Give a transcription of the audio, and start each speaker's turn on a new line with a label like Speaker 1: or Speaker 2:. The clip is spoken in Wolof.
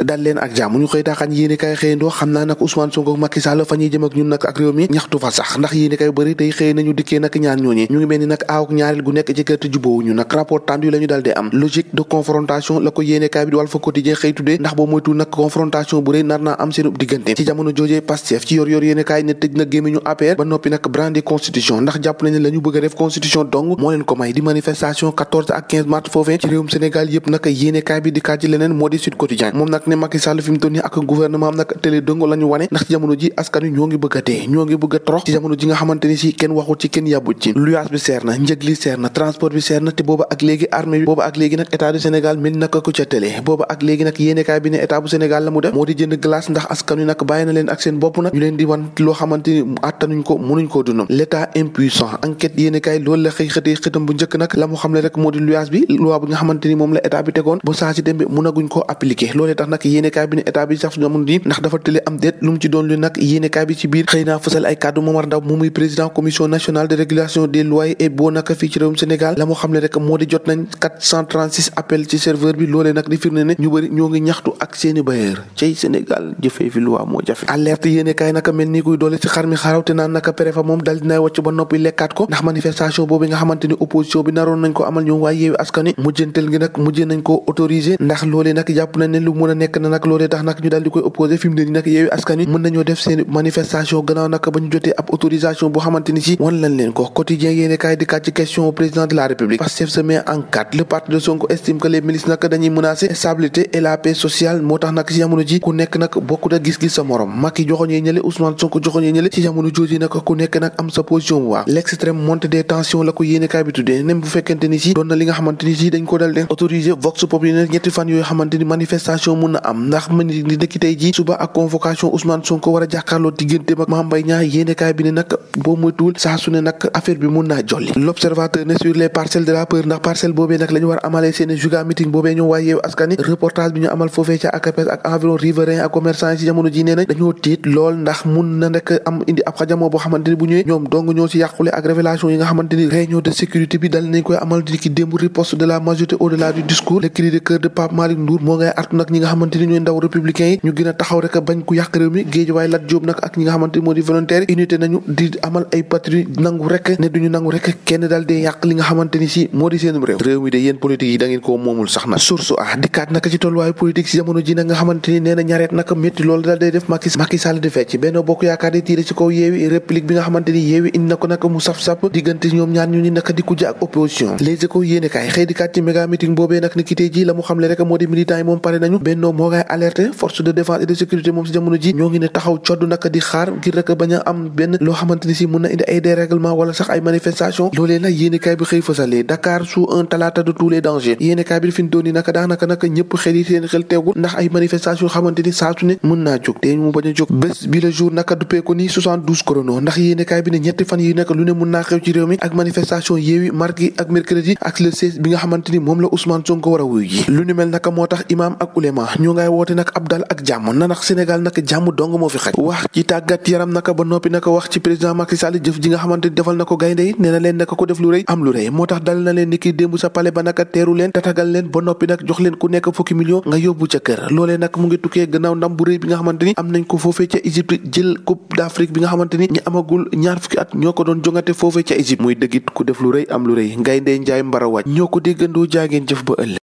Speaker 1: dal leen ak jàmm ñu xëy taaxaan yéene kaay xëyandoo xam naa nag Ousmane Sonko ak Macky Sall fa ñuy jëm ak ñun nag ak réew mi ñaxtu fa sax ndax yéene kaay bëri tey xëy nañu dikkee nag ñaar ñooñi ñu ngi mel ni nag aawak ñaareel gu nekk ci kër te jubóowuñu nag rapport tendu la ñu dal di am logique de confrontation la ko yéene kaay bi di Walf Quotidien xëy tuddee ndax boo moytul nag confrontation bu rëy nar naa am seen diggante ci jamono joojee Pastef ci yor yéene kaay ne tëj na gémmiñu APR ba noppi nag brandi constitution ndax jàpp nañ ne la ñu bëgg a def constitution dong moo leen ko may di manifestation 14 ak 15 mars foofee ci réewum Sénégal yëpp nag yéene kaay bi di kaaj ci leneen moo di Sud Quotidien moom nag ne Macky Sall fi mu toll nii ak gouvernement am nag télé dëngo la ñu wane ndax ci jamono ji askan wi ñoo ngi bëgg a dee ñoo ngi bëgg a torox ci jamono ji nga xamante ni si kenn waxut ci kenn yàbbut ci luyaas bi seer na njëg li seer na transport bi seer na te booba ak léegi armée bi booba ak léegi nag état du Sénégal mel naka ko ca télé booba ak léegi nag yéenekaay bi ne état bu Sénégal la mu def moo di jënd glace ndax askan wi nag bàyyi na leen ak seen bopp nag ñu leen di wan loo xamante ni attanuñ ko mënuñ koo dund l'état impuissant enquête yéenekaay loolu la xëy xëtee xëtam bu njëkk nag la mu xam ne rek moo di luyaas bi loi bi nga xamante ni moom la état bi tegoon ba saa si dem bi mënaguñ koo appliquer loolee tax nag yéenekaay bi ne état bi sax jamono ji ndax dafa tële am déet lu mu ci doon lu nag yéenekaay bi ci biir xëy naa fësal ay kàddu Momar Ndao mu muy président commission nationale de régulation des loyers et baux nag fii ci réewum Sénégal la mu xam ne rek moo di jot nañ 436 appel ci serveur bi loolee nag di firnde ne ñu bëri ñoo ngi ñaxtu ak seeni bailleur cay Sénégal jëfee fi loi moo jafe alerte yéenekaay naka mel ni kuy doole ci xar mi xaraw te naan naka préfet moom dal dinaay wàcc ba noppi lekkaat ko ndax manifestation boobu nga xamante ni opposition bi naroon nañ ko amal ñoom waaye Yewwi Askan Wi mujjantel gi nag mujjee nañ ko autorisé ndax loolee nag jàpp nañ ne lu mën a nekk na nag loolee tax nag ñu daal di koy opposé fi mu ne nii nag Yewwi Askan Wi mën nañoo def seen manifestation gannaaw nag ba ñu jotee ab autorisation boo xamante ni si wan lañ leen ko quotidien yéenekaay di kat ci question au président de la République Pastef se met en quatre le parti de Sonko estime que les milices nag dañuy menacer stabilité et la paix sociale moo tax nag si jamono ji ku nekk nag bokku da gis-gis sa morom Macky joxoñee ñële Ousmane Sonko joxoñee ñële si jamono jooju nag ku nekk nag am sa position bu baax l'extrême montée des tensions la ko yéenekaay bi tuddee même bu fekkente ni si doon na li nga xamante ni si dañ ko dal de autorisé vox populi ñetti fan yooyu xamante ni manifestation mun na am ndax mën ni dëkki tey ji suba ak convocation Ousmane Sonko war a jàkkaarloo diggante ak Mame Mbaye Niang yéenekaay bi ne nag boo moytuwul saa su ne nag affaire bi mun naa jolli l'observateur ne sur les parcelles de la peur ndax parcelle boobee nag la ñu war a amalee seen juga meeting boobee ñoom waaye Yewwi Askan Wi reportage bi ñu amal foofee ca ACAPES ak environ riverain ak commerçant yi ci jamono ji nee nañ dañoo tiit lool ndax mun na nekk am indi ab xajamoo boo xamante ni bu ñëwee ñoom dong ñoo ci yàqule ak révélation yi nga xamante ni réunion de sécurité bi dal nañ koy amal di ki démb riposte de la majorité au-delà du discours le cri de cœur de Pape Malick Ndour moo ngay artu nag ñi nga xamante ni ñooy ndaw républicains yi ñu gën a taxaw rek bañ ku yàq réew mi Guédiawaye Lat Diop nag ak ñi nga xamante ni moo di volontaire unité nañu di amal ay patrouille nangu rek ne duñu nangu rek kenn dal dee yàq li nga xamante ni si moo di seen réew mi de yéen politique yi da ngeen koo moomul sax na source a dikkaat naka ci tolluwaayu politique si jamono ji nag nga xamante ni nee na ñareet nag métti loolu dal day def Macky Sall di fecc Benno Bokk Yaakaar di tiire ci kaw Yewwi réplique bi nga xamante ni Yewwi indi na ko nag mu saf-sap diggante ñoom ñaar ñu ni naka di kujje ak opposition Les Échos yéenekaay xëy dikkaat ci méga meeting boobee nag ni ki tey ji la mu xamle rek moo di militants yi moom pare nañu Benno moo ngay alerté force de défense et de sécurité moom si jamono ji ñoo ngi ne taxaw codd naka di xaar ngir rek bañ a am benn loo xamante ni si mun na indi ay dérèglement wala sax ay manifestation loolee nag yéenekaay bi xëy fësalee Dakar sous un talaata de tous les dangers yéenekaay bi fi ñu doon ni naka daanaka nag ñëpp xel yi seen xel teewul ndax ay manifestation xamante ni saa su ne mën naa jóg te mu bañ a jóg bés bi le jour naka duppee ko ni 72 chrono ndax yéenekaay bi ne ñetti fan yi nekk lu ne mën naa xew ci réew mi ak manifestation Yewwi mardi ak mercredi ak le 16 bi nga xamante ni moom la Ousmane Sonko war a wuyu ji lu ni mel naka moo tax imam ak ulema ñoo ngay woote nag ab dal ak jàmm na ndax Sénégal nag jàmm dong moo fi xaj wax ci tàggat yaram naka ba noppi naka wax ci président Macky Sall jëf ji nga xamante ni defal na ko gaynde yi nee na leen naka ko def lu rëy am lu rëy moo tax dal na leen ni ki démb sa palais ba naka teeru leen tatagal leen ba noppi nag jox leen ku nekk fukki million nga yóbbu ca kër loolee nag mu ngi tukkee gannaaw ndam bu rëy bi nga xamante ni am nañ ko foofee ca Égypte jël coupe d'Afrique bi nga xamante ni ñi amagul ñaar fukki at ñoo ko doon jongante foofee ca Égypte muy dëggit ku def lu rëy am lu rëy Gaynde Njaay Mbara wàcc ñoo ko déggandoo jaageen jëf ba ëllëg